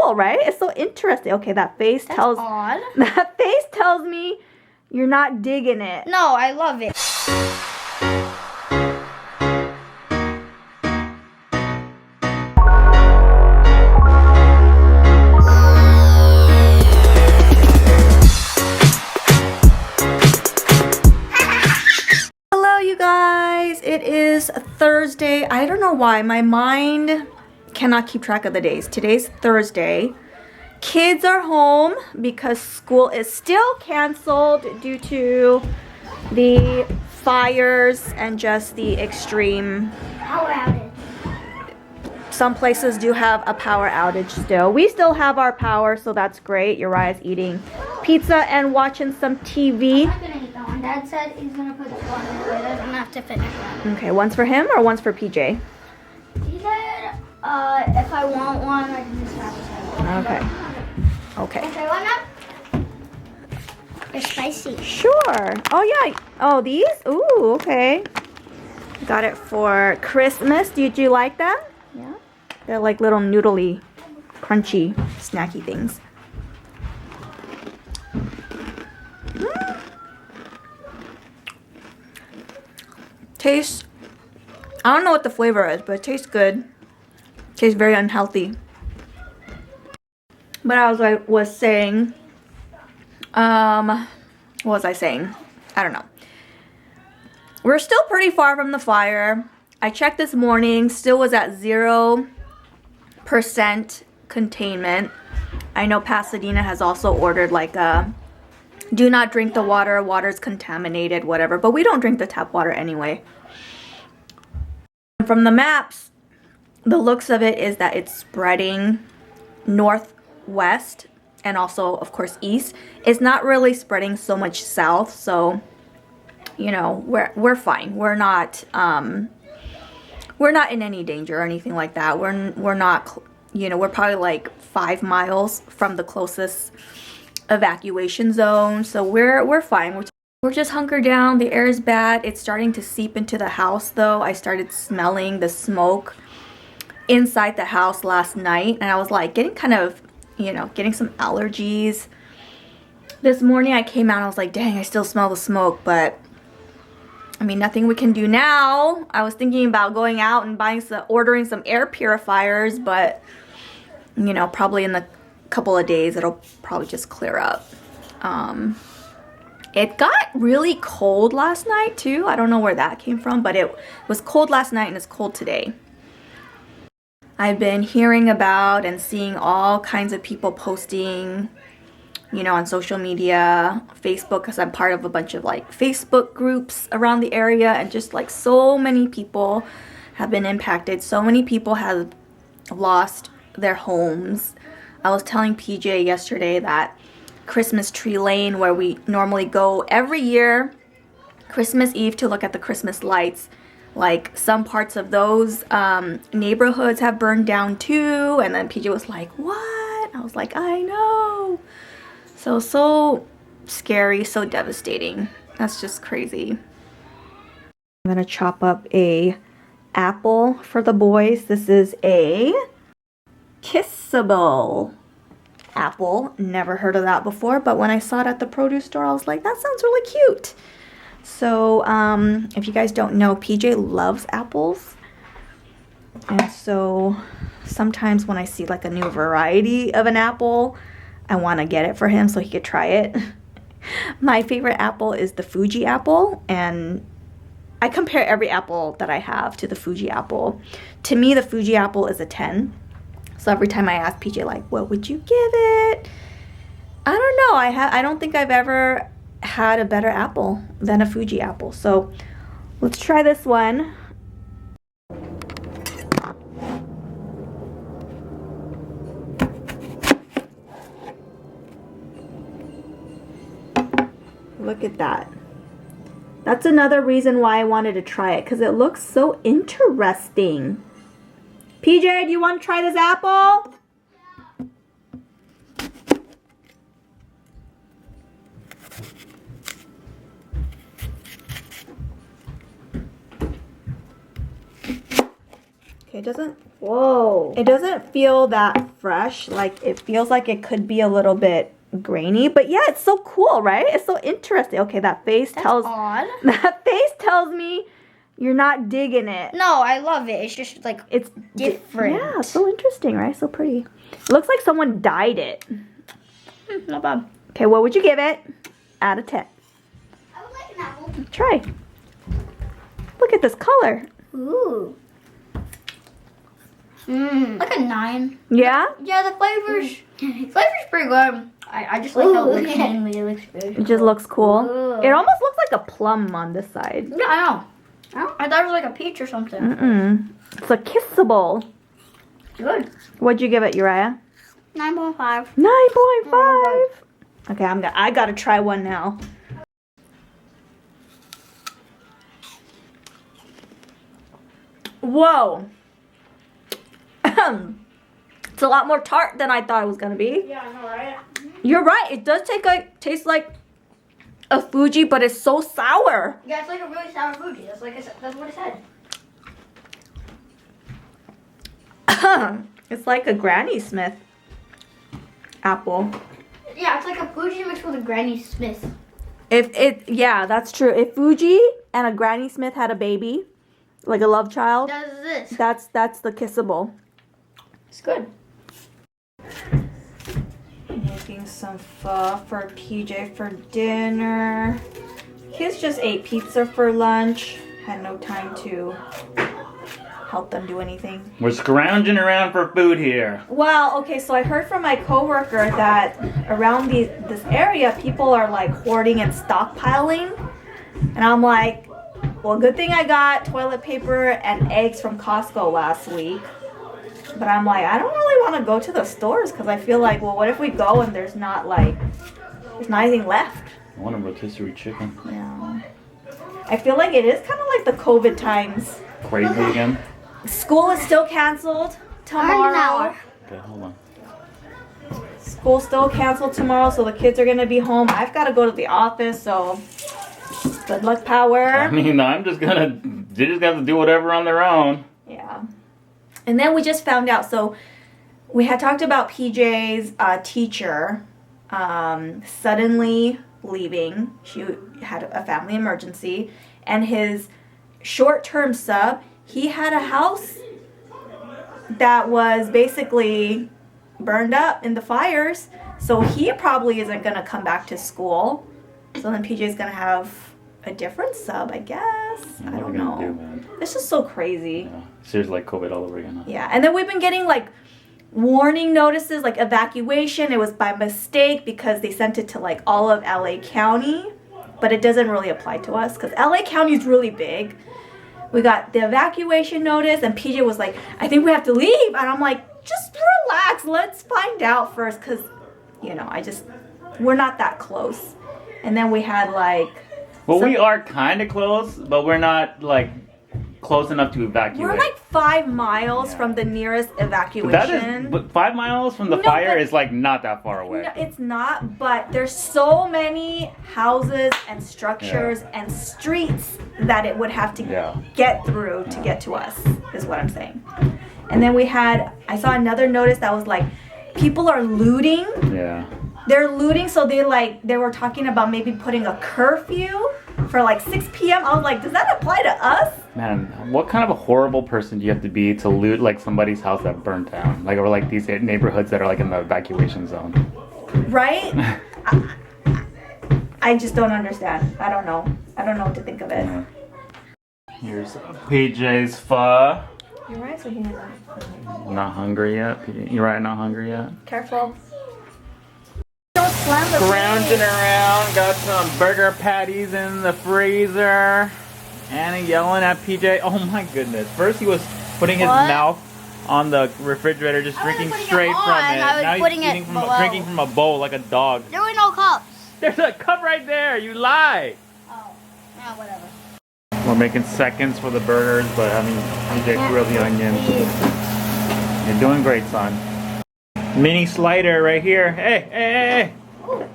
cool, right? It's so interesting. Okay, that face tells odd. That face tells me you're not digging it. No, I love it. You guys, it is Thursday. I don't know why my mind cannot keep track of the days. Today's Thursday. Kids are home because school is still canceled due to the fires and just the extreme Power outage. Some places do have a power outage still. We still have our power, so that's great. Uriah's eating pizza and watching some TV. I'm not gonna eat that one. Dad said he's gonna put this one in the plate. I don't have to finish that. Okay, one's for him or one's for PJ? He said, if I want one, I can just have it. Okay. If I want them, they're spicy. Sure. Oh, yeah. Oh, these? Ooh, okay. Got it for Christmas. Did you like them? Yeah. They're like little noodly, crunchy, snacky things. Tastes, I don't know what the flavor is, but it tastes good. Tastes very unhealthy. But as I was saying, what was I saying? I don't know. We're still pretty far from the fire. I checked this morning, still was at 0% containment. I know Pasadena has also ordered like a do not drink the water, water's contaminated, whatever. But we don't drink the tap water anyway. From the maps, the looks of it is that it's spreading northwest and also, of course, east. It's not really spreading so much south, so you know, we're fine. We're not in any danger or anything like that. We're not, you know, we're probably like 5 miles from the closest evacuation zone, so we're fine. We're just hunkered down. The air is bad. It's starting to seep into the house though. I started smelling the smoke inside the house last night, and I was like getting kind of, you know, getting some allergies. This morning I came out, I was like, dang, I still smell the smoke, but I mean, nothing we can do now. I was thinking about going out and ordering some air purifiers, but you know, probably in the couple of days it'll probably just clear up. It got really cold last night too. I don't know where that came from, but it was cold last night and it's cold today. I've been hearing about and seeing all kinds of people posting, you know, on social media, Facebook, because I'm part of a bunch of like Facebook groups around the area, and just like so many people have been impacted. So many people have lost their homes. I was telling PJ yesterday that Christmas Tree Lane, where we normally go every year, Christmas Eve, to look at the Christmas lights, like some parts of those neighborhoods have burned down too. And then PJ was like, what? I was like, I know. So scary, so devastating. That's just crazy. I'm gonna chop up a apple for the boys. This is a kissable apple. Never heard of that before, but when I saw it at the produce store, I was like, that sounds really cute. So if you guys don't know, PJ loves apples, and so sometimes when I see like a new variety of an apple, I want to get it for him so he could try it. My favorite apple is the Fuji apple, and I compare every apple that I have to the Fuji apple. To me, the Fuji apple is a 10. So every time I ask PJ, like, what would you give it? I don't know. I don't think I've ever had a better apple than a Fuji apple. So let's try this one. Look at that. That's another reason why I wanted to try it, because it looks so interesting. PJ, do you want to try this apple? Okay, it doesn't feel that fresh. Like, it feels like it could be a little bit grainy, but yeah, it's so cool, right? It's so interesting. Okay, that face tells odd. that face tells me you're not digging it. No, I love it. It's just like It's different. Yeah, so interesting, right? So pretty. It looks like someone dyed it. Not bad. Okay, what would you give it out of 10? I would like an apple. Try. Look at this color. Ooh. Like a 9. Yeah? Yeah, the flavor's pretty good. I just like how it looks mainly. It looks good. It just looks cool. Ooh. It almost looks like a plum on this side. Yeah, I know. I thought it was like a peach or something. It's a kissable. Good. What'd you give it, Uriah? 9.5. 9.5. Okay, I gotta try one now. Whoa. It's a lot more tart than I thought it was gonna be. Yeah, I know, right? You're right. It does taste like a Fuji, but it's so sour. Yeah, it's like a really sour Fuji. That's what it said. It's like a Granny Smith apple. Yeah, it's like a Fuji mixed with a Granny Smith. Yeah, that's true. If Fuji and a Granny Smith had a baby, like a love child, That's this. that's the kissable. It's good. Making some pho for PJ for dinner. Kids just ate pizza for lunch. Had no time to help them do anything. We're scrounging around for food here. Well, okay, so I heard from my coworker that around this area, people are like hoarding and stockpiling. And I'm like, well, good thing I got toilet paper and eggs from Costco last week. But I'm like, I don't really want to go to the stores because I feel like, well, what if we go and there's not anything left? I want a rotisserie chicken. Yeah. I feel like it is kind of like the COVID times. Crazy again? School is still canceled tomorrow. Okay, hold on. School's still canceled tomorrow, so the kids are gonna be home. I've got to go to the office, so good luck, Power. I mean, they just got to do whatever on their own. Yeah. And then we just found out, so we had talked about PJ's teacher suddenly leaving. She had a family emergency, and his short-term sub, he had a house that was basically burned up in the fires, so he probably isn't going to come back to school. So then PJ's going to have a different sub, I guess. I don't know. Do, man? It's just so crazy. Yeah. Seriously, like COVID all over again. Huh? Yeah, and then we've been getting like warning notices, like evacuation. It was by mistake because they sent it to like all of LA County, but it doesn't really apply to us because LA County is really big. We got the evacuation notice, and PJ was like, I think we have to leave. And I'm like, just relax. Let's find out first because, we're not that close. And then we had like... Well, we are kind of close, but we're not like close enough to evacuate. We're like 5 miles from the nearest evacuation. But 5 miles from the fire is like not that far away. No, it's not, but there's so many houses and structures and streets that it would have to get through to get to us, is what I'm saying. And then I saw another notice that was like, people are looting. Yeah. They're looting, so they were talking about maybe putting a curfew for like 6 p.m. I was like, does that apply to us? Man, what kind of a horrible person do you have to be to loot like somebody's house that burned down? Like, or like these neighborhoods that are like in the evacuation zone. Right? I just don't understand. I don't know. I don't know what to think of it. Yeah. Here's PJ's pho. You're right, so he has Not hungry yet? You're right, not hungry yet? Careful. Don't slam the Scrounging around, got some burger patties in the freezer. Anna yelling at PJ. Oh my goodness. First he was putting his mouth on the refrigerator, just drinking straight from it. Now he's drinking from a bowl like a dog. There were no cups. There's a cup right there. You lie. Oh, yeah, whatever. We're making seconds for the burgers, but I mean, PJ grilled the onions. You're doing great, son. Mini slider right here. Hey, hey, hey, hey.